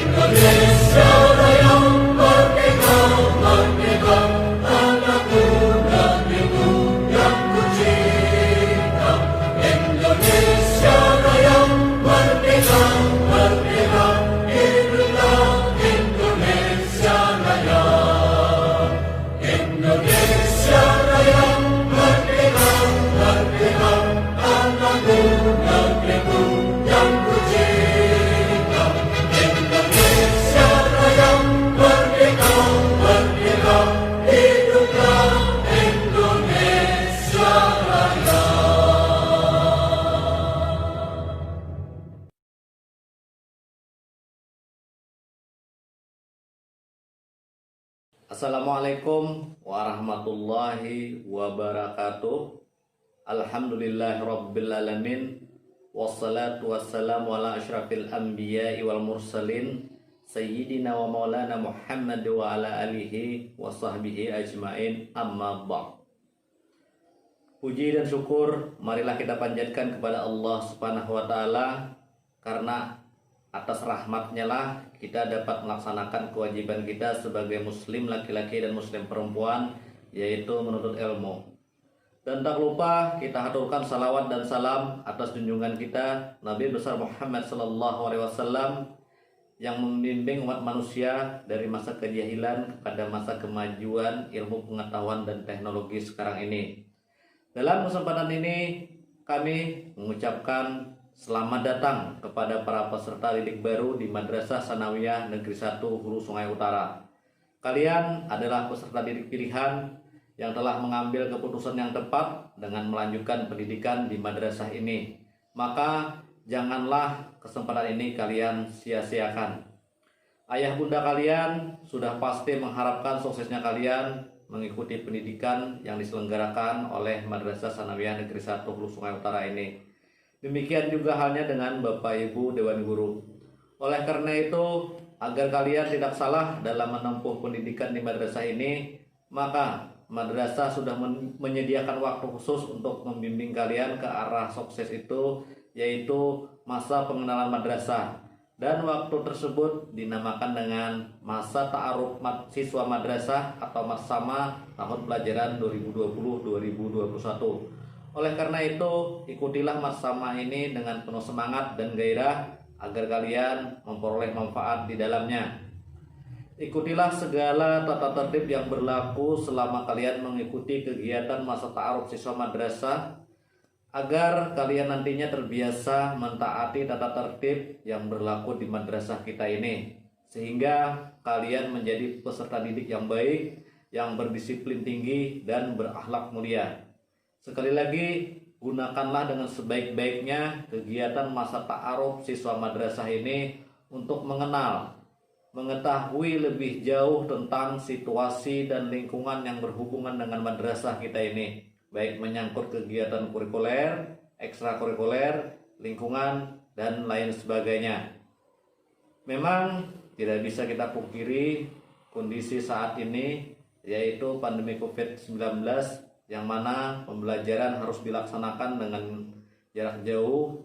Indonesia Raya merdeka, merdeka, tanahku negeriku yang ku cinta. Indonesia Raya merdeka, merdeka, hiduplah Indonesia Raya. Indonesia Raya merdeka, merdeka, tanahku negeriku yang ku cinta. Indonesia Raya merdeka, merdeka, hiduplah Indonesia Raya. Assalamualaikum warahmatullahi wabarakatuh. Alhamdulillahirabbil alamin. Wassalatu wassalamu ala asyrafil anbiya'i wal mursalin sayyidina wa maulana Muhammad wa ala alihi wa sahbihi ajmain, amma ba'd. Puji dan syukur marilah kita panjatkan kepada Allah Subhanahu wa taala, karena atas rahmatnya lah kita dapat melaksanakan kewajiban kita sebagai muslim laki-laki dan muslim perempuan, yaitu menuntut ilmu. Dan tak lupa kita haturkan salawat dan salam atas junjungan kita Nabi besar Muhammad SAW yang membimbing umat manusia dari masa kejahilan kepada masa kemajuan ilmu pengetahuan dan teknologi sekarang ini. Dalam kesempatan ini kami mengucapkan selamat datang kepada para peserta didik baru di Madrasah Sanawiyah Negeri 1 Hulu Sungai Utara. Kalian adalah peserta didik pilihan yang telah mengambil keputusan yang tepat dengan melanjutkan pendidikan di madrasah ini. Maka janganlah kesempatan ini kalian sia-siakan. Ayah bunda kalian sudah pasti mengharapkan suksesnya kalian mengikuti pendidikan yang diselenggarakan oleh Madrasah Sanawiyah Negeri 1 Hulu Sungai Utara ini. Demikian juga halnya dengan Bapak Ibu Dewan Guru. Oleh karena itu, agar kalian tidak salah dalam menempuh pendidikan di madrasah ini, maka madrasah sudah menyediakan waktu khusus untuk membimbing kalian ke arah sukses itu, yaitu masa pengenalan madrasah. Dan waktu tersebut dinamakan dengan masa ta'aruf siswa madrasah atau Masama tahun pelajaran 2020-2021. Oleh karena itu, ikutilah Masama ini dengan penuh semangat dan gairah agar kalian memperoleh manfaat di dalamnya. Ikutilah segala tata tertib yang berlaku selama kalian mengikuti kegiatan masa ta'aruf siswa madrasah, agar kalian nantinya terbiasa mentaati tata tertib yang berlaku di madrasah kita ini, sehingga kalian menjadi peserta didik yang baik, yang berdisiplin tinggi dan berakhlak mulia. Sekali lagi, gunakanlah dengan sebaik-baiknya kegiatan masa ta'aruf siswa madrasah ini untuk mengetahui lebih jauh tentang situasi dan lingkungan yang berhubungan dengan madrasah kita ini, baik menyangkut kegiatan kurikuler, ekstrakurikuler, lingkungan, dan lain sebagainya. Memang tidak bisa kita pungkiri kondisi saat ini, yaitu pandemi COVID-19, yang mana pembelajaran harus dilaksanakan dengan jarak jauh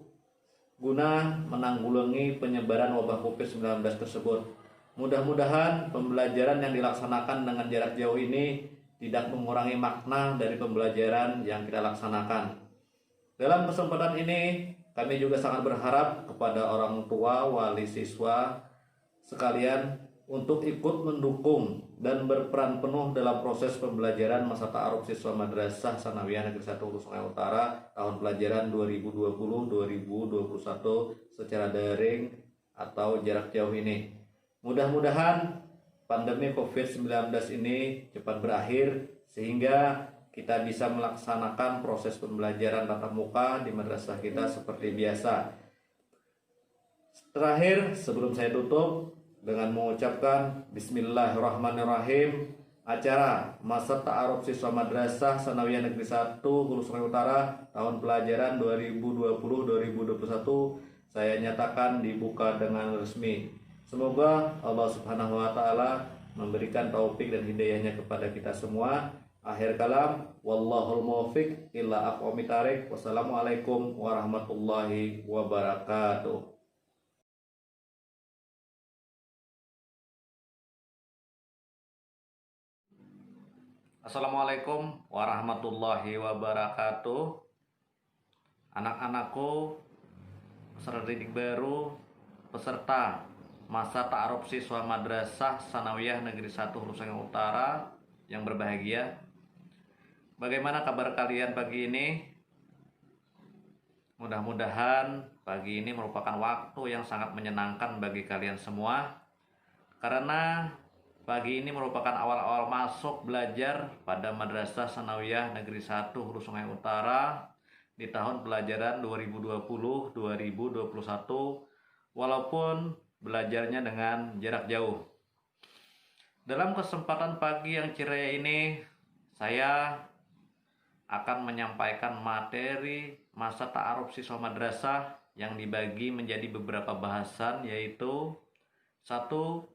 guna menanggulangi penyebaran wabah COVID-19 tersebut. Mudah-mudahan pembelajaran yang dilaksanakan dengan jarak jauh ini tidak mengurangi makna dari pembelajaran yang kita laksanakan. Dalam kesempatan ini, kami juga sangat berharap kepada orang tua, wali siswa sekalian untuk ikut mendukung dan berperan penuh dalam proses pembelajaran masa ta'aruf siswa Madrasah Sanawiyah Negeri 1 Hulu Sungai Utara tahun pelajaran 2020-2021 secara daring atau jarak jauh ini. Mudah-mudahan pandemi COVID-19 ini cepat berakhir sehingga kita bisa melaksanakan proses pembelajaran tatap muka di madrasah kita seperti biasa. Terakhir, sebelum saya tutup dengan mengucapkan Bismillahirrahmanirrahim, acara masa ta'aruf siswa Madrasah Sanawiyah Negeri 1 Hulu Sungai Utara tahun pelajaran 2020-2021 saya nyatakan dibuka dengan resmi. Semoga Allah Subhanahu wa taala memberikan taufik dan hidayahnya kepada kita semua. Akhir kalam, wallahul muwaffiq ila aqwamit thariq. Wassalamualaikum warahmatullahi wabarakatuh. Assalamualaikum warahmatullahi wabarakatuh. Anak-anakku, peserta didik baru, peserta masa ta'aruf siswa Madrasah Sanawiyah Negeri 1 Hulu Sungai Utara yang berbahagia. Bagaimana kabar kalian pagi ini? Mudah-mudahan pagi ini merupakan waktu yang sangat menyenangkan bagi kalian semua, karena pagi ini merupakan awal-awal masuk belajar pada Madrasah Sanawiyah Negeri 1 Hulu Sungai Utara di tahun pelajaran 2020-2021, walaupun belajarnya dengan jarak jauh. Dalam kesempatan pagi yang ceria ini, saya akan menyampaikan materi masa ta'aruf siswa madrasah yang dibagi menjadi beberapa bahasan, yaitu 1.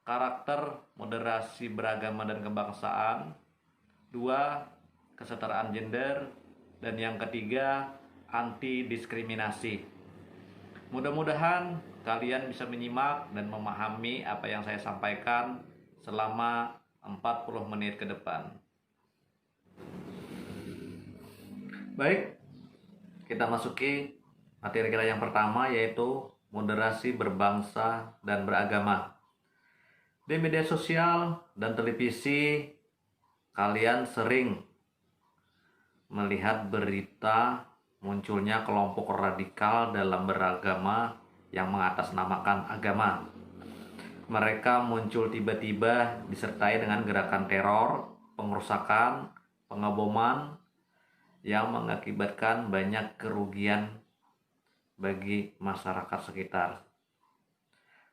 Karakter moderasi beragama dan kebangsaan, 2. Kesetaraan gender, dan yang ketiga, anti diskriminasi. Mudah-mudahan kalian bisa menyimak dan memahami apa yang saya sampaikan selama 40 menit ke depan. Baik, kita masuki materi kita yang pertama, yaitu moderasi berbangsa dan beragama. Di media sosial dan televisi, kalian sering melihat berita munculnya kelompok radikal dalam beragama yang mengatasnamakan agama. Mereka muncul tiba-tiba disertai dengan gerakan teror, pengerusakan, pengeboman yang mengakibatkan banyak kerugian bagi masyarakat sekitar.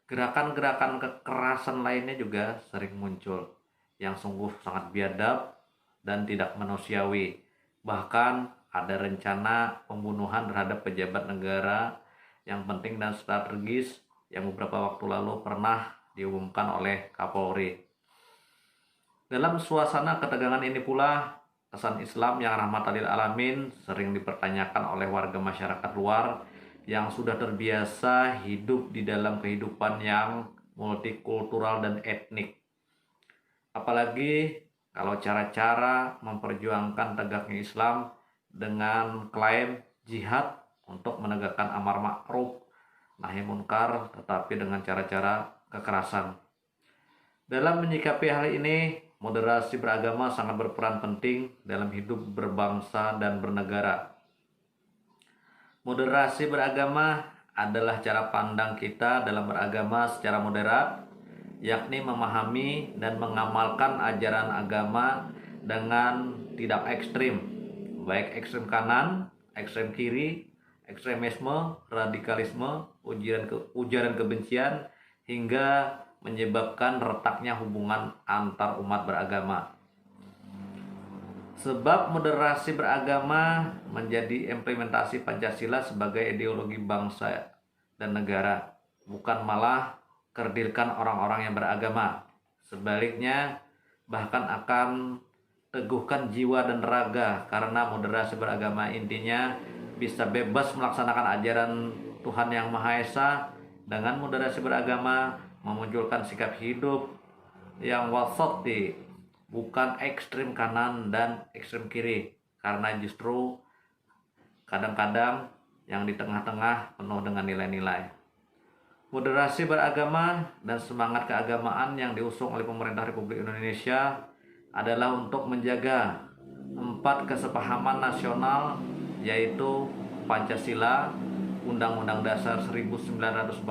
Gerakan-gerakan kekerasan lainnya juga sering muncul yang sungguh sangat biadab dan tidak manusiawi. Bahkan ada rencana pembunuhan terhadap pejabat negara yang penting dan strategis yang beberapa waktu lalu pernah diumumkan oleh Kapolri. Dalam suasana ketegangan ini pula, kesan Islam yang rahmatan lil alamin sering dipertanyakan oleh warga masyarakat luar yang sudah terbiasa hidup di dalam kehidupan yang multikultural dan etnik. Apalagi kalau cara-cara memperjuangkan tegaknya Islam dengan klaim jihad untuk menegakkan amar ma'ruf nahi munkar, tetapi dengan cara-cara kekerasan. Dalam menyikapi hal ini, moderasi beragama sangat berperan penting dalam hidup berbangsa dan bernegara. Moderasi beragama adalah cara pandang kita dalam beragama secara moderat, yakni memahami dan mengamalkan ajaran agama dengan tidak ekstrim, baik ekstrem kanan, ekstrem kiri, ekstremisme, radikalisme, ujaran kebencian, hingga menyebabkan retaknya hubungan antar umat beragama. Sebab moderasi beragama menjadi implementasi Pancasila sebagai ideologi bangsa dan negara, bukan malah kerdilkan orang-orang yang beragama. Sebaliknya, bahkan akan teguhkan jiwa dan raga, karena moderasi beragama intinya bisa bebas melaksanakan ajaran Tuhan Yang Maha Esa. Dengan moderasi beragama memunculkan sikap hidup yang wasati, bukan ekstrem kanan dan ekstrem kiri, karena justru kadang-kadang yang di tengah-tengah penuh dengan nilai-nilai. Moderasi beragama dan semangat keagamaan yang diusung oleh pemerintah Republik Indonesia adalah untuk menjaga 4 kesepahaman nasional, yaitu Pancasila, Undang-Undang Dasar 1945,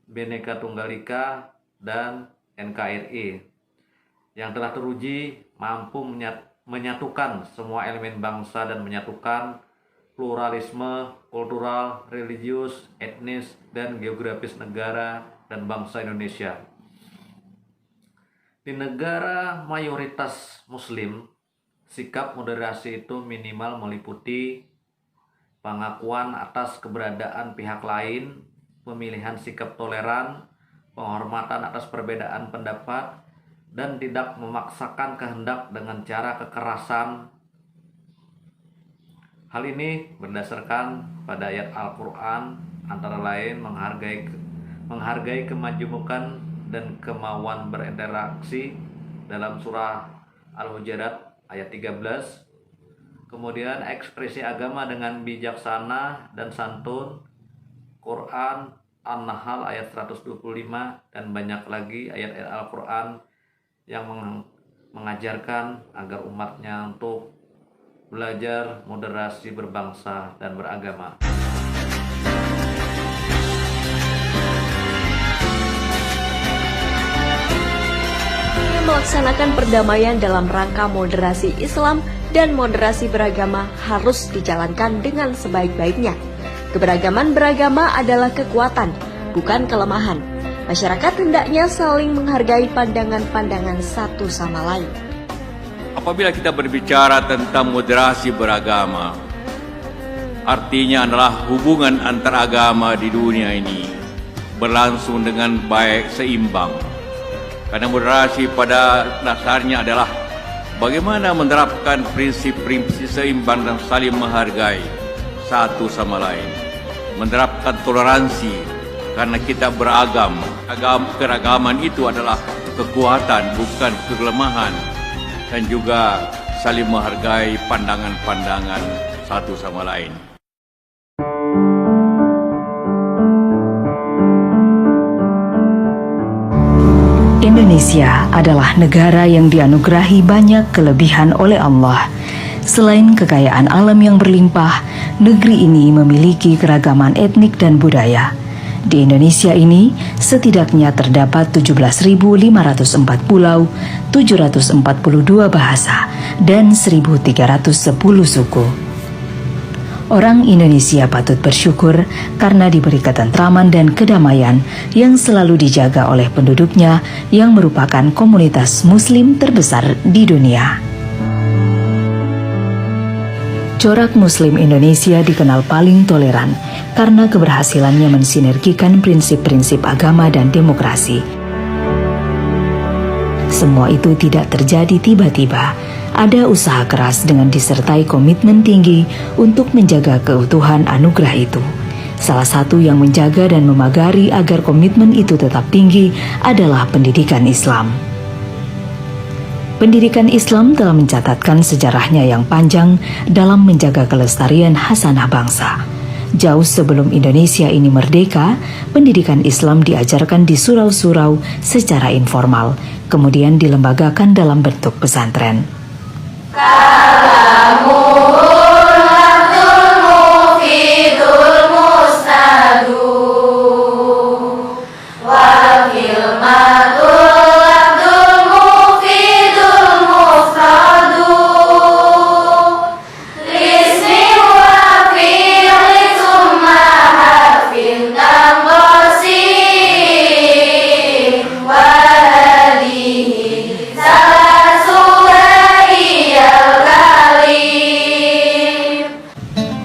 Bhinneka Tunggal Ika, dan NKRI, yang telah teruji mampu menyatukan semua elemen bangsa dan menyatukan pluralisme kultural, religius, etnis, dan geografis negara dan bangsa Indonesia. Di negara mayoritas Muslim, sikap moderasi itu minimal meliputi pengakuan atas keberadaan pihak lain, pemilihan sikap toleran, penghormatan atas perbedaan pendapat, dan tidak memaksakan kehendak dengan cara kekerasan. Hal ini berdasarkan pada ayat Al-Quran, antara lain menghargai kemajemukan dan kemauan berinteraksi dalam surah Al-Hujurat ayat 13. Kemudian ekspresi agama dengan bijaksana dan santun, Quran An-Nahl ayat 125, dan banyak lagi ayat-ayat Al-Quran yang mengajarkan agar umatnya untuk belajar moderasi berbangsa dan beragama. Melaksanakan perdamaian dalam rangka moderasi Islam dan moderasi beragama harus dijalankan dengan sebaik-baiknya. Keberagaman beragama adalah kekuatan, bukan kelemahan. Masyarakat hendaknya saling menghargai pandangan-pandangan satu sama lain. Apabila kita berbicara tentang moderasi beragama, artinya adalah hubungan antar agama di dunia ini berlangsung dengan baik, seimbang. Karena moderasi pada dasarnya adalah bagaimana menerapkan prinsip-prinsip seimbang dan saling menghargai satu sama lain. Menerapkan toleransi karena kita beragam. Keragaman itu adalah kekuatan, bukan kelemahan. Dan juga saling menghargai pandangan-pandangan satu sama lain. Indonesia adalah negara yang dianugerahi banyak kelebihan oleh Allah. Selain kekayaan alam yang berlimpah, negeri ini memiliki keragaman etnik dan budaya. Di Indonesia ini setidaknya terdapat 17.504 pulau, 742 bahasa, dan 1.310 suku. Orang Indonesia patut bersyukur karena diberi ketentraman dan kedamaian yang selalu dijaga oleh penduduknya yang merupakan komunitas Muslim terbesar di dunia. Corak Muslim Indonesia dikenal paling toleran karena keberhasilannya mensinergikan prinsip-prinsip agama dan demokrasi. Semua itu tidak terjadi tiba-tiba. Ada usaha keras dengan disertai komitmen tinggi untuk menjaga keutuhan anugerah itu. Salah satu yang menjaga dan memagari agar komitmen itu tetap tinggi adalah pendidikan Islam. Pendidikan Islam telah mencatatkan sejarahnya yang panjang dalam menjaga kelestarian khasanah bangsa. Jauh sebelum Indonesia ini merdeka, pendidikan Islam diajarkan di surau-surau secara informal, kemudian dilembagakan dalam bentuk pesantren.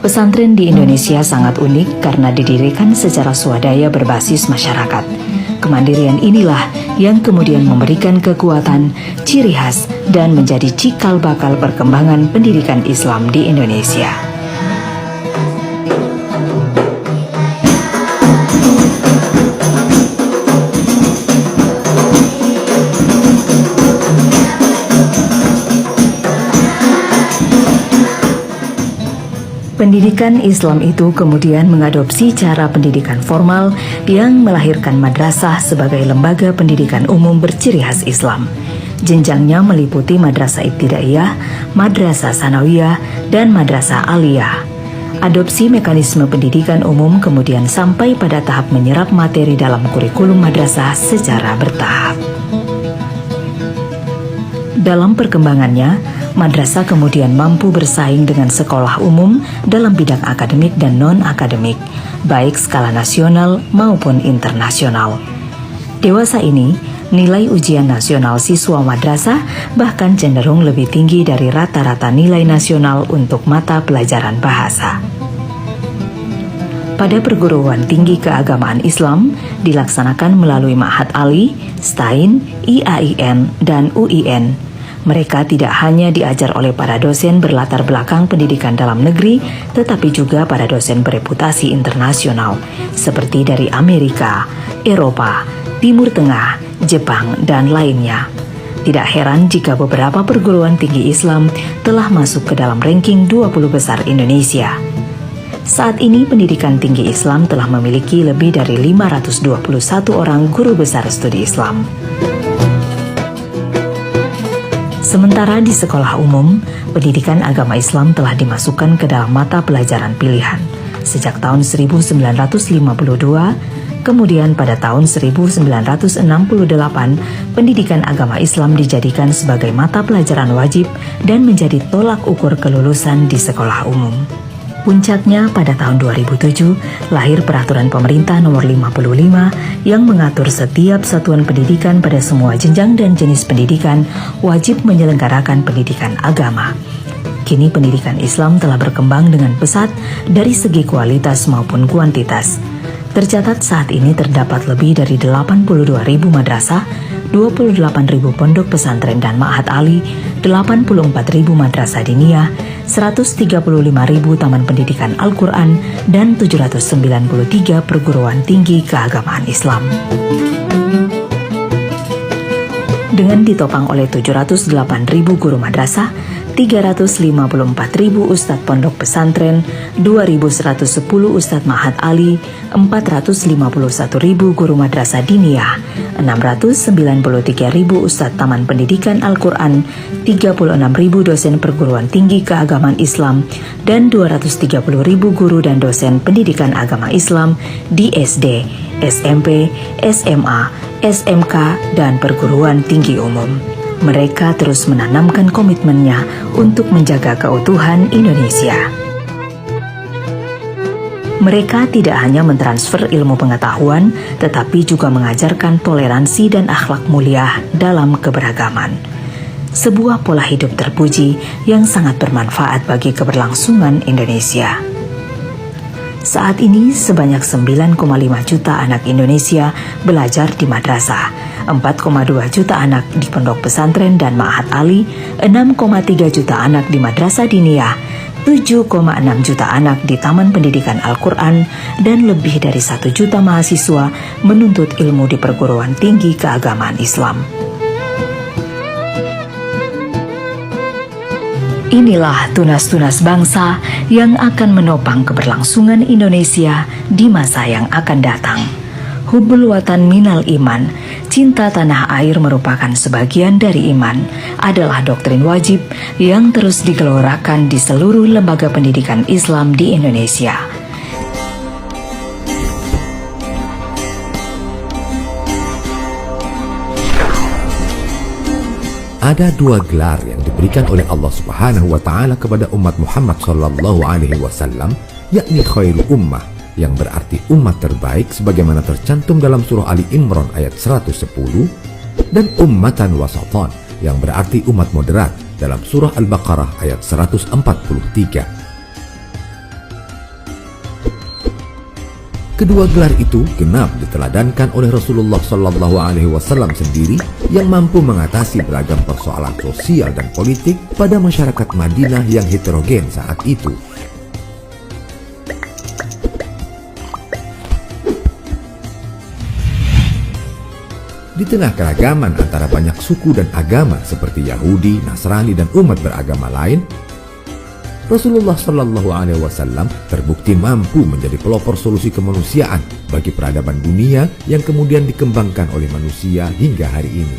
Pesantren di Indonesia sangat unik karena didirikan secara swadaya berbasis masyarakat. Kemandirian inilah yang kemudian memberikan kekuatan, ciri khas, dan menjadi cikal bakal perkembangan pendidikan Islam di Indonesia. Pendidikan Islam itu kemudian mengadopsi cara pendidikan formal yang melahirkan madrasah sebagai lembaga pendidikan umum berciri khas Islam. Jenjangnya meliputi madrasah ibtidaiyah, madrasah sanawiyah, dan madrasah aliyah. Adopsi mekanisme pendidikan umum kemudian sampai pada tahap menyerap materi dalam kurikulum madrasah secara bertahap. Dalam perkembangannya, madrasah kemudian mampu bersaing dengan sekolah umum dalam bidang akademik dan non-akademik, baik skala nasional maupun internasional. Dewasa ini, nilai ujian nasional siswa madrasah bahkan cenderung lebih tinggi dari rata-rata nilai nasional untuk mata pelajaran bahasa. Pada perguruan tinggi keagamaan Islam dilaksanakan melalui Ma'had Ali, STAIN, IAIN, dan UIN. Mereka tidak hanya diajar oleh para dosen berlatar belakang pendidikan dalam negeri, tetapi juga para dosen bereputasi internasional, seperti dari Amerika, Eropa, Timur Tengah, Jepang, dan lainnya. Tidak heran jika beberapa perguruan tinggi Islam telah masuk ke dalam ranking 20 besar Indonesia. Saat ini pendidikan tinggi Islam telah memiliki lebih dari 521 orang guru besar studi Islam. Sementara di sekolah umum, pendidikan agama Islam telah dimasukkan ke dalam mata pelajaran pilihan sejak tahun 1952. Kemudian pada tahun 1968, pendidikan agama Islam dijadikan sebagai mata pelajaran wajib dan menjadi tolak ukur kelulusan di sekolah umum. Puncaknya pada tahun 2007, lahir peraturan pemerintah nomor 55 yang mengatur setiap satuan pendidikan pada semua jenjang dan jenis pendidikan wajib menyelenggarakan pendidikan agama. Kini pendidikan Islam telah berkembang dengan pesat dari segi kualitas maupun kuantitas. Tercatat saat ini terdapat lebih dari 82.000 madrasah, 28.000 pondok pesantren dan ma'had ali, 84.000 madrasah diniyah, 135.000 taman pendidikan Al-Quran, dan 793 perguruan tinggi keagamaan Islam. Dengan ditopang oleh 708.000 guru madrasah, 354.000 ustadz pondok pesantren, 2.110 ustadz ma'had ali, 451.000 guru madrasah diniyah, 693.000 ustadz taman pendidikan Al-Quran, 36.000 dosen perguruan tinggi keagamaan Islam, dan 230.000 guru dan dosen pendidikan agama Islam di SD, SMP, SMA, SMK, dan perguruan tinggi umum. Mereka terus menanamkan komitmennya untuk menjaga keutuhan Indonesia. Mereka tidak hanya mentransfer ilmu pengetahuan, tetapi juga mengajarkan toleransi dan akhlak mulia dalam keberagaman. Sebuah pola hidup terpuji yang sangat bermanfaat bagi keberlangsungan Indonesia. Saat ini sebanyak 9,5 juta anak Indonesia belajar di madrasah, 4,2 juta anak di pondok pesantren dan ma'had ali, 6,3 juta anak di madrasah diniyah, 7,6 juta anak di taman pendidikan Al-Quran, dan lebih dari 1 juta mahasiswa menuntut ilmu di perguruan tinggi keagamaan Islam. Inilah tunas-tunas bangsa yang akan menopang keberlangsungan Indonesia di masa yang akan datang. Hubbul watan minal iman, cinta tanah air merupakan sebagian dari iman, adalah doktrin wajib yang terus digelorakan di seluruh lembaga pendidikan Islam di Indonesia. Ada dua gelar yang diberikan oleh Allah Subhanahu wa taala kepada umat Muhammad sallallahu alaihi wasallam, yakni khairul ummah, yang berarti umat terbaik sebagaimana tercantum dalam surah Ali Imran ayat 110, dan ummatan wasatan, yang berarti umat moderat dalam surah Al-Baqarah ayat 143. Kedua gelar itu genap diteladankan oleh Rasulullah Sallallahu Alaihi Wasallam sendiri yang mampu mengatasi beragam persoalan sosial dan politik pada masyarakat Madinah yang heterogen saat itu. Di tengah keragaman antara banyak suku dan agama seperti Yahudi, Nasrani, dan umat beragama lain, Rasulullah Shallallahu Alaihi Wasallam terbukti mampu menjadi pelopor solusi kemanusiaan bagi peradaban dunia yang kemudian dikembangkan oleh manusia hingga hari ini.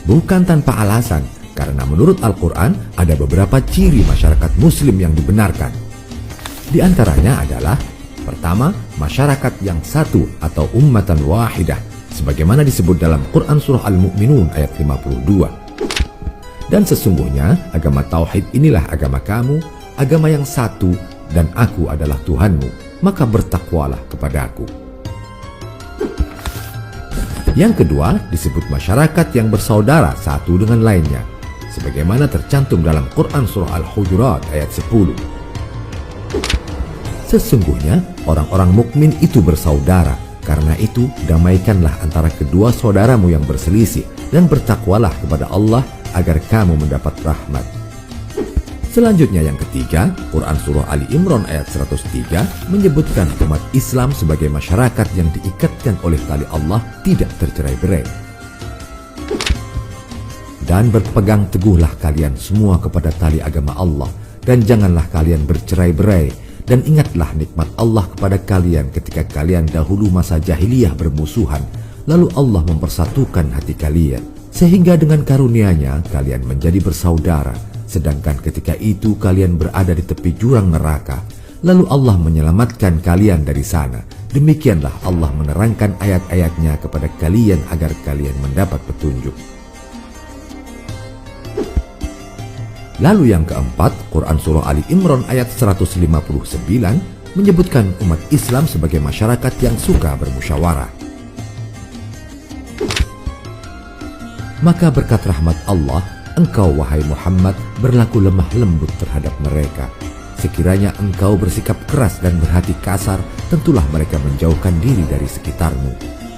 Bukan tanpa alasan, karena menurut Al-Quran ada beberapa ciri masyarakat Muslim yang dibenarkan. Di antaranya adalah: pertama, masyarakat yang satu atau ummatan wahidah, sebagaimana disebut dalam Quran Surah Al-Mu'minun ayat 52. Dan sesungguhnya agama Tauhid inilah agama kamu, agama yang satu, dan aku adalah Tuhanmu, maka bertakwalah kepadaku. Yang kedua disebut masyarakat yang bersaudara satu dengan lainnya, sebagaimana tercantum dalam Quran Surah Al-Hujurat ayat 10. Sesungguhnya orang-orang mukmin itu bersaudara. Karena itu, damaikanlah antara kedua saudaramu yang berselisih dan bertakwalah kepada Allah agar kamu mendapat rahmat. Selanjutnya yang ketiga, Quran Surah Ali Imran ayat 103 menyebutkan umat Islam sebagai masyarakat yang diikatkan oleh tali Allah tidak tercerai-berai. Dan berpegang teguhlah kalian semua kepada tali agama Allah, dan janganlah kalian bercerai-berai. Dan ingatlah nikmat Allah kepada kalian ketika kalian dahulu masa jahiliyah bermusuhan, lalu Allah mempersatukan hati kalian, sehingga dengan karunia-Nya kalian menjadi bersaudara. Sedangkan ketika itu kalian berada di tepi jurang neraka, lalu Allah menyelamatkan kalian dari sana. Demikianlah Allah menerangkan ayat-ayat-Nya kepada kalian agar kalian mendapat petunjuk. Lalu yang keempat, Quran Surah Ali Imran ayat 159 menyebutkan umat Islam sebagai masyarakat yang suka bermusyawarah. Maka berkat rahmat Allah, engkau wahai Muhammad berlaku lemah lembut terhadap mereka. Sekiranya engkau bersikap keras dan berhati kasar, tentulah mereka menjauhkan diri dari sekitarmu.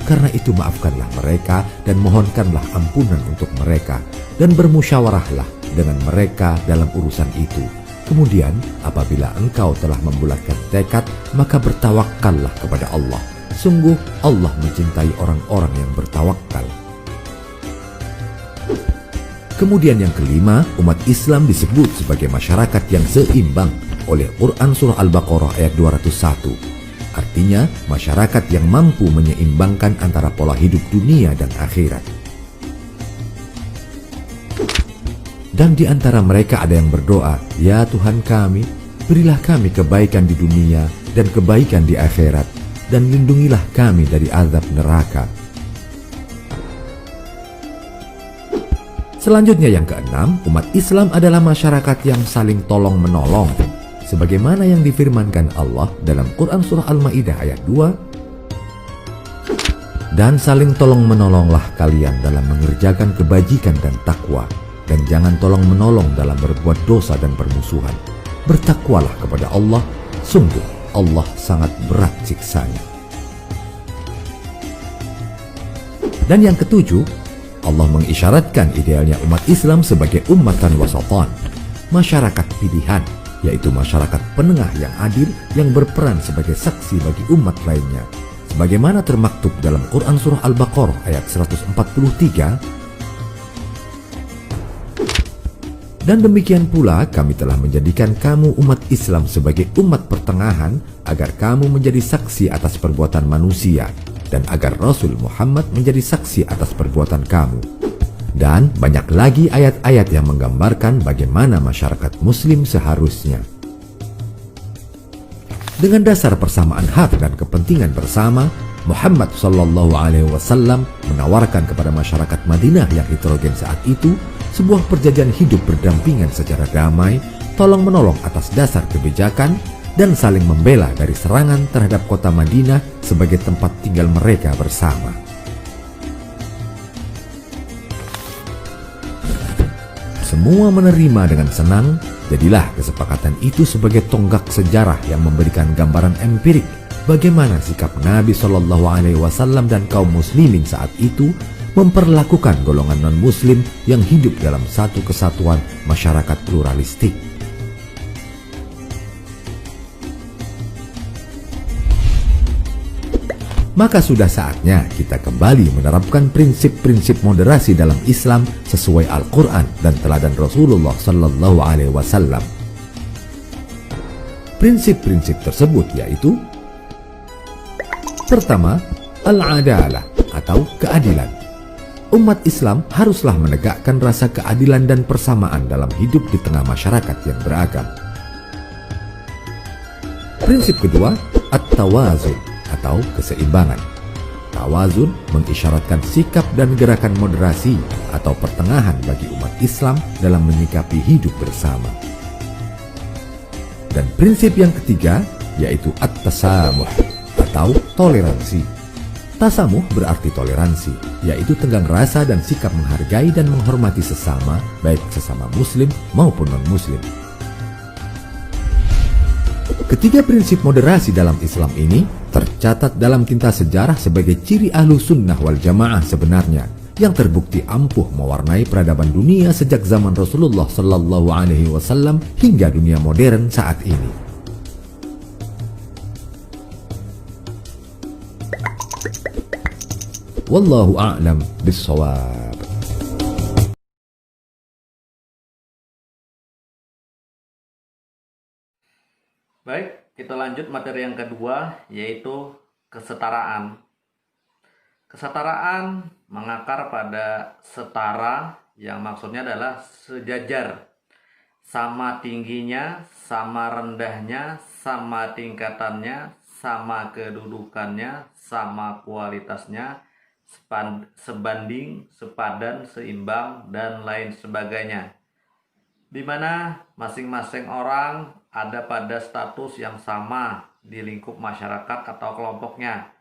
Karena itu maafkanlah mereka dan mohonkanlah ampunan untuk mereka, dan bermusyawarahlah dengan mereka dalam urusan itu. Kemudian apabila engkau telah membulatkan tekad, maka bertawakkallah kepada Allah. Sungguh Allah mencintai orang-orang yang bertawakal. Kemudian yang kelima, umat Islam disebut sebagai masyarakat yang seimbang oleh Quran Surah Al-Baqarah ayat 201. Artinya, masyarakat yang mampu menyeimbangkan antara pola hidup dunia dan akhirat. Dan di antara mereka ada yang berdoa, "Ya Tuhan kami, berilah kami kebaikan di dunia dan kebaikan di akhirat, dan lindungilah kami dari azab neraka." Selanjutnya yang keenam, umat Islam adalah masyarakat yang saling tolong-menolong. Sebagaimana yang difirmankan Allah dalam Quran Surah Al-Ma'idah ayat 2, "Dan saling tolong-menolonglah kalian dalam mengerjakan kebajikan dan takwa, dan jangan tolong-menolong dalam berbuat dosa dan permusuhan. Bertakwalah kepada Allah, sungguh Allah sangat berat siksanya." Dan yang ketujuh, Allah mengisyaratkan idealnya umat Islam sebagai ummatan wasatan, masyarakat pilihan, yaitu masyarakat penengah yang adil yang berperan sebagai saksi bagi umat lainnya. Sebagaimana termaktub dalam Quran Surah Al-Baqarah ayat 143, "Dan demikian pula kami telah menjadikan kamu umat Islam sebagai umat pertengahan agar kamu menjadi saksi atas perbuatan manusia dan agar Rasul Muhammad menjadi saksi atas perbuatan kamu." Dan banyak lagi ayat-ayat yang menggambarkan bagaimana masyarakat muslim seharusnya. Dengan dasar persamaan hak dan kepentingan bersama, Muhammad SAW menawarkan kepada masyarakat Madinah yang heterogen saat itu sebuah perjanjian hidup berdampingan secara damai, tolong-menolong atas dasar kebijakan, dan saling membela dari serangan terhadap kota Madinah sebagai tempat tinggal mereka bersama. Semua menerima dengan senang. Jadilah kesepakatan itu sebagai tonggak sejarah yang memberikan gambaran empirik bagaimana sikap Nabi SAW dan kaum muslimin saat itu memperlakukan golongan non-muslim yang hidup dalam satu kesatuan masyarakat pluralistik. Maka sudah saatnya kita kembali menerapkan prinsip-prinsip moderasi dalam Islam sesuai Al-Quran dan teladan Rasulullah Sallallahu Alaihi Wasallam. Prinsip-prinsip tersebut yaitu: pertama, al-adalah atau keadilan. Umat Islam haruslah menegakkan rasa keadilan dan persamaan dalam hidup di tengah masyarakat yang beragam. Prinsip kedua, at-tawazun atau keseimbangan. Tawazun mengisyaratkan sikap dan gerakan moderasi atau pertengahan bagi umat Islam dalam menyikapi hidup bersama. Dan prinsip yang ketiga yaitu at-tasamuh atau toleransi. Tasamuh berarti toleransi, yaitu tenggang rasa dan sikap menghargai dan menghormati sesama, baik sesama muslim maupun non-muslim. Ketiga prinsip moderasi dalam Islam ini tercatat dalam tinta sejarah sebagai ciri ahlu sunnah wal jamaah sebenarnya, yang terbukti ampuh mewarnai peradaban dunia sejak zaman Rasulullah Shallallahu Alaihi Wasallam hingga dunia modern saat ini. Wallahu a'lam bishawab. Baik, kita lanjut materi yang kedua, yaitu kesetaraan. Kesetaraan mengakar pada setara, yang maksudnya adalah sejajar, sama tingginya, sama rendahnya, sama tingkatannya, sama kedudukannya, sama kualitasnya, sebanding, sepadan, seimbang, dan lain sebagainya. Di mana masing-masing orang ada pada status yang sama di lingkup masyarakat atau kelompoknya.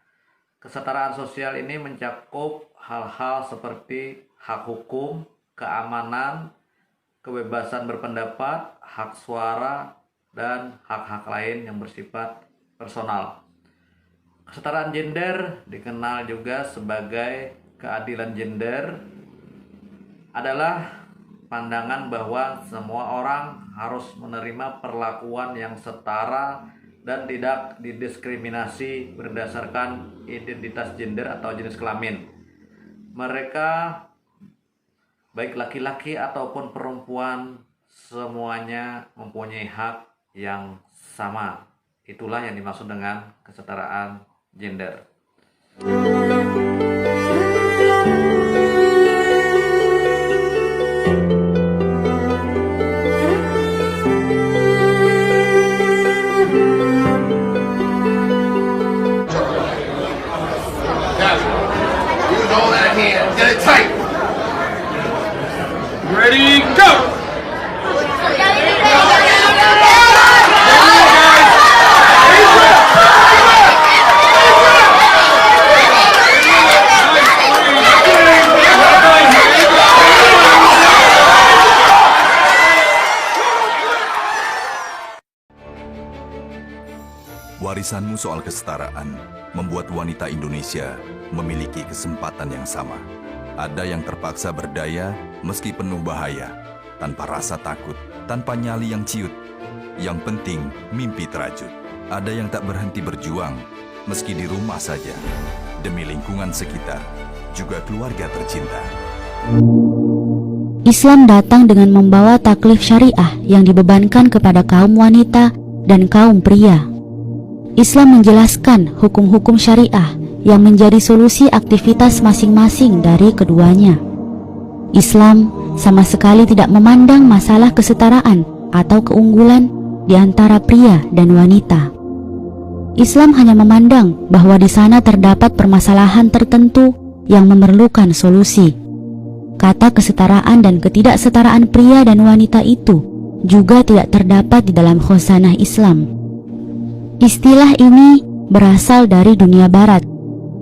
Kesetaraan sosial ini mencakup hal-hal seperti hak hukum, keamanan, kebebasan berpendapat, hak suara, dan hak-hak lain yang bersifat personal. Kesetaraan gender, dikenal juga sebagai keadilan gender, adalah pandangan bahwa semua orang harus menerima perlakuan yang setara dan tidak didiskriminasi berdasarkan identitas gender atau jenis kelamin. Mereka, baik laki-laki ataupun perempuan, semuanya mempunyai hak yang sama. Itulah yang dimaksud dengan kesetaraan gender. Get it tight. Ready, go! Warisanmu soal kesetaraan membuat wanita Indonesia memiliki kesempatan yang sama. Ada yang terpaksa berdaya meski penuh bahaya, tanpa rasa takut, tanpa nyali yang ciut. Yang penting mimpi terajut. Ada yang tak berhenti berjuang meski di rumah saja, demi lingkungan sekitar, juga keluarga tercinta. Islam datang dengan membawa taklif syariah yang dibebankan kepada kaum wanita dan kaum pria. Islam menjelaskan hukum-hukum syariah yang menjadi solusi aktivitas masing-masing dari keduanya. Islam sama sekali tidak memandang masalah kesetaraan atau keunggulan di antara pria dan wanita. Islam hanya memandang bahwa di sana terdapat permasalahan tertentu yang memerlukan solusi. Kata kesetaraan dan ketidaksetaraan pria dan wanita itu juga tidak terdapat di dalam khazanah Islam. Istilah ini berasal dari dunia barat.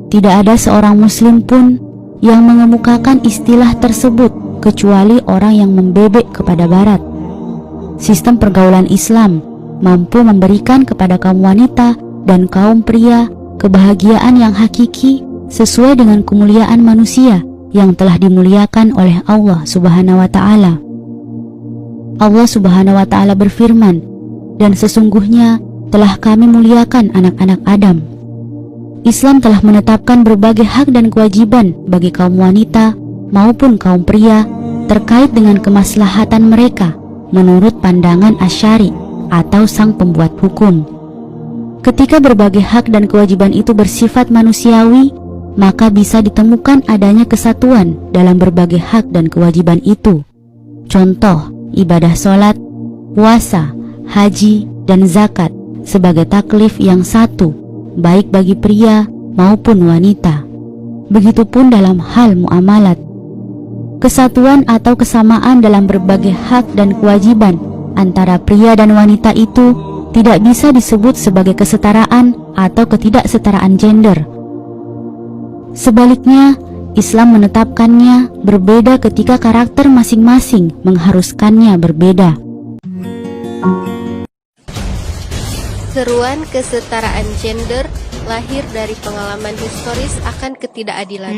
Tidak ada seorang muslim pun yang mengemukakan istilah tersebut kecuali orang yang membebek kepada barat. Sistem pergaulan Islam mampu memberikan kepada kaum wanita dan kaum pria kebahagiaan yang hakiki sesuai dengan kemuliaan manusia yang telah dimuliakan oleh Allah Subhanahu wa Ta'ala. Allah Subhanahu wa Ta'ala berfirman, "Dan sesungguhnya telah kami muliakan anak-anak Adam." Islam telah menetapkan berbagai hak dan kewajiban bagi kaum wanita maupun kaum pria terkait dengan kemaslahatan mereka menurut pandangan Asy'ari atau sang pembuat hukum. Ketika berbagai hak dan kewajiban itu bersifat manusiawi, maka bisa ditemukan adanya kesatuan dalam berbagai hak dan kewajiban itu. Contoh, ibadah sholat, puasa, haji, dan zakat sebagai taklif yang satu, baik bagi pria maupun wanita. Begitupun dalam hal muamalat. Kesatuan atau kesamaan dalam berbagai hak dan kewajiban antara pria dan wanita itu tidak bisa disebut sebagai kesetaraan atau ketidaksetaraan gender. Sebaliknya, Islam menetapkannya berbeda ketika karakter masing-masing mengharuskannya berbeda. Seruan kesetaraan gender lahir dari pengalaman historis akan ketidakadilan,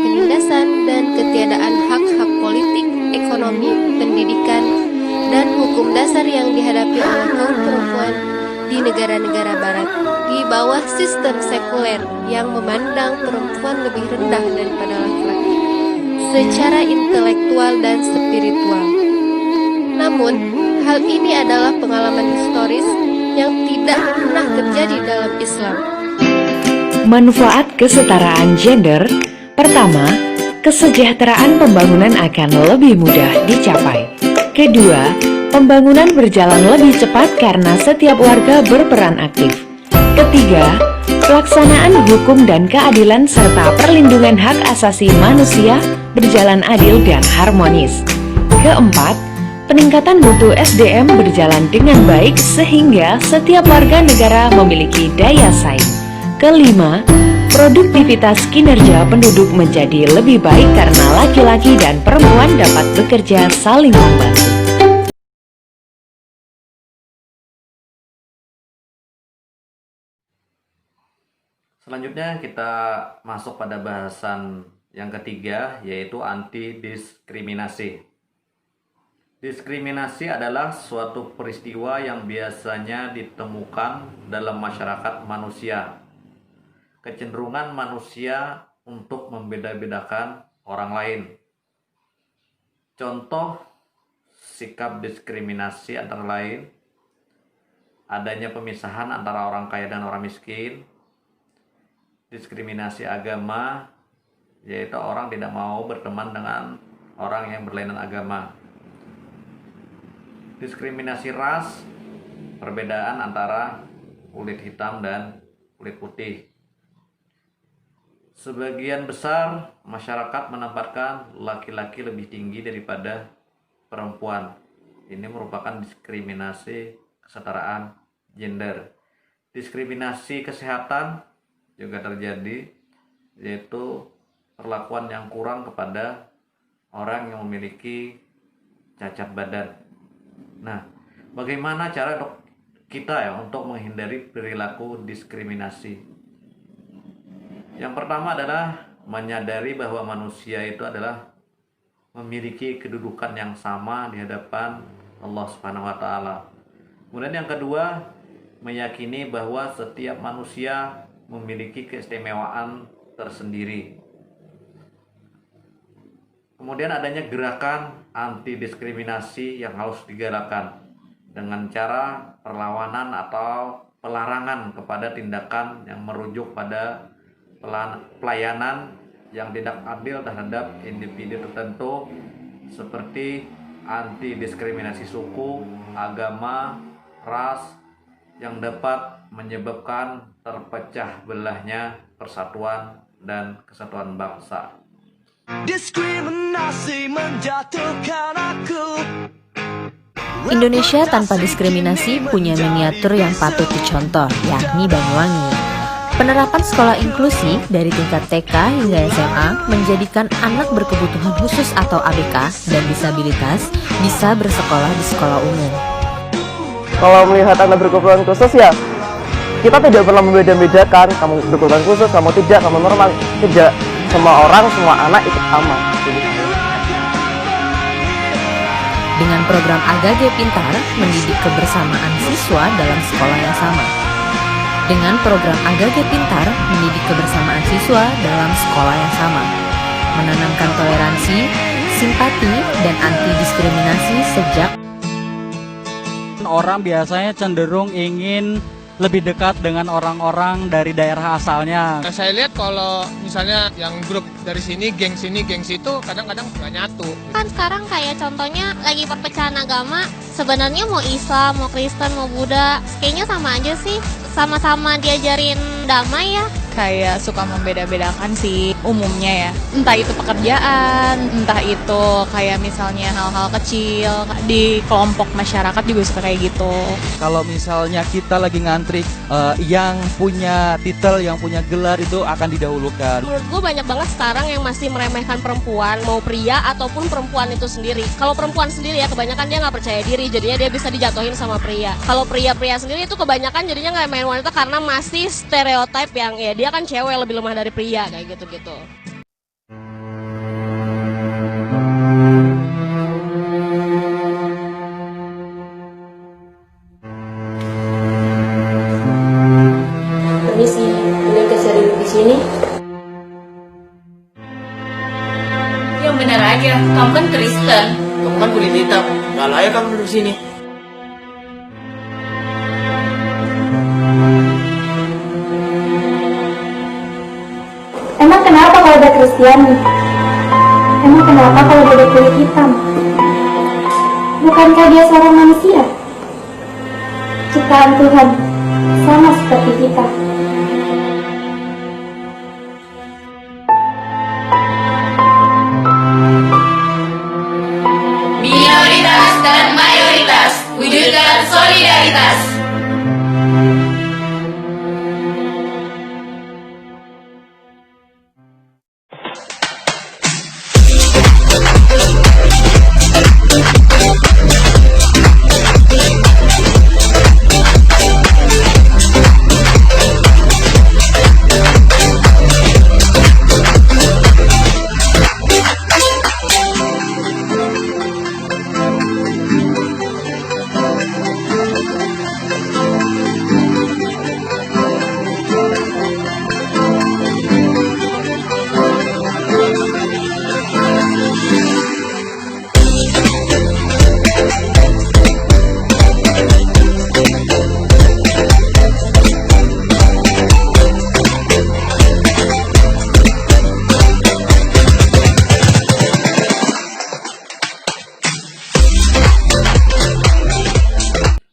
penindasan, dan ketiadaan hak-hak politik, ekonomi, pendidikan, dan hukum dasar yang dihadapi oleh kaum perempuan di negara-negara barat di bawah sistem sekuler yang memandang perempuan lebih rendah daripada laki-laki secara intelektual dan spiritual. Namun, hal ini adalah pengalaman historis yang tidak pernah terjadi dalam Islam. Manfaat kesetaraan gender. Pertama, kesejahteraan pembangunan akan lebih mudah dicapai. Kedua, pembangunan berjalan lebih cepat karena setiap warga berperan aktif. Ketiga, pelaksanaan hukum dan keadilan serta perlindungan hak asasi manusia berjalan adil dan harmonis. Keempat, peningkatan mutu SDM berjalan dengan baik sehingga setiap warga negara memiliki daya saing. Kelima, produktivitas kinerja penduduk menjadi lebih baik karena laki-laki dan perempuan dapat bekerja saling membantu. Selanjutnya kita masuk pada bahasan yang ketiga, yaitu anti-diskriminasi. Diskriminasi adalah suatu peristiwa yang biasanya ditemukan dalam masyarakat manusia. Kecenderungan manusia untuk membeda-bedakan orang lain. Contoh sikap diskriminasi antara lain adanya pemisahan antara orang kaya dan orang miskin, diskriminasi agama, yaitu orang tidak mau berteman dengan orang yang berlainan agama, diskriminasi ras, perbedaan antara kulit hitam dan kulit putih. Sebagian besar masyarakat menempatkan laki-laki lebih tinggi daripada perempuan. Ini merupakan diskriminasi kesetaraan gender. Diskriminasi kesehatan juga terjadi, yaitu perlakuan yang kurang kepada orang yang memiliki cacat badan. Nah, bagaimana cara kita untuk menghindari perilaku diskriminasi? Yang pertama adalah menyadari bahwa manusia itu adalah memiliki kedudukan yang sama di hadapan Allah Subhanahu wa taala. Kemudian yang kedua, meyakini bahwa setiap manusia memiliki keistimewaan tersendiri. Kemudian adanya gerakan anti diskriminasi yang harus digalakkan dengan cara perlawanan atau pelarangan kepada tindakan yang merujuk pada pelayanan yang tidak adil terhadap individu tertentu, seperti anti diskriminasi suku, agama, ras yang dapat menyebabkan terpecah belahnya persatuan dan kesatuan bangsa. Diskriminasi menjatuhkan aku. Indonesia tanpa diskriminasi punya miniatur yang patut dicontoh, yakni Banyuwangi. Penerapan sekolah inklusi dari tingkat TK hingga SMA menjadikan anak berkebutuhan khusus atau ABK dan disabilitas bisa bersekolah di sekolah umum. Kalau melihat anak berkebutuhan khusus, ya kita tidak pernah membeda-bedakan, kamu berkebutuhan khusus, kamu tidak, kamu normal, tidak. Semua orang, semua anak itu sama. Dengan program AGG Pintar mendidik kebersamaan siswa dalam sekolah yang sama. Dengan program AGG Pintar mendidik kebersamaan siswa dalam sekolah yang sama, menanamkan toleransi, simpati, dan anti diskriminasi sejak orang biasanya cenderung ingin lebih dekat dengan orang-orang dari daerah asalnya. Nah, saya lihat kalau misalnya yang grup dari sini, geng situ, kadang-kadang nggak nyatu. Kan sekarang kayak contohnya lagi perpecahan agama, sebenarnya mau Islam, mau Kristen, mau Buddha, kayaknya sama aja sih. Sama-sama diajarin damai ya. kayak suka membeda-bedakan sih umumnya ya. Entah itu pekerjaan, entah itu kayak misalnya hal-hal kecil di kelompok masyarakat juga suka kayak gitu. Kalau misalnya kita lagi ngantri, yang punya titel, yang punya gelar itu akan didahulukan. Menurut gue banyak banget sekarang yang masih meremehkan perempuan, mau pria ataupun perempuan itu sendiri. Kalau perempuan sendiri ya kebanyakan dia nggak percaya diri, jadinya dia bisa dijatuhin sama pria. Kalau pria-pria sendiri itu kebanyakan jadinya ngeremehin wanita karena masih stereotip yang ya dia kan cewek lebih lemah dari pria kayak gitu-gitu. Permisi, boleh saya duduk di sini? Yang benar aja, kamu kan Kristen. Kamu kan kulit hitam, nggak layak kamu duduk sini. Emang kenapa kalau ada Kristiani? Emang kenapa kalau dia kulit hitam? Bukankah dia seorang manusia? Ciptaan Tuhan, sama seperti kita. Minoritas dan mayoritas, wujudkan solidaritas.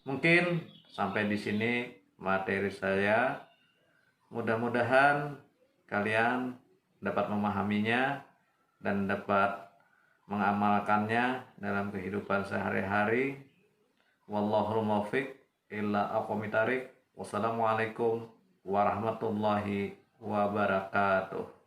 Mungkin sampai di sini materi saya. Mudah-mudahan kalian dapat memahaminya dan dapat mengamalkannya dalam kehidupan sehari-hari. Wallahul muwaffiq illa aqwamit thariq. Wassalamualaikum warahmatullahi wabarakatuh.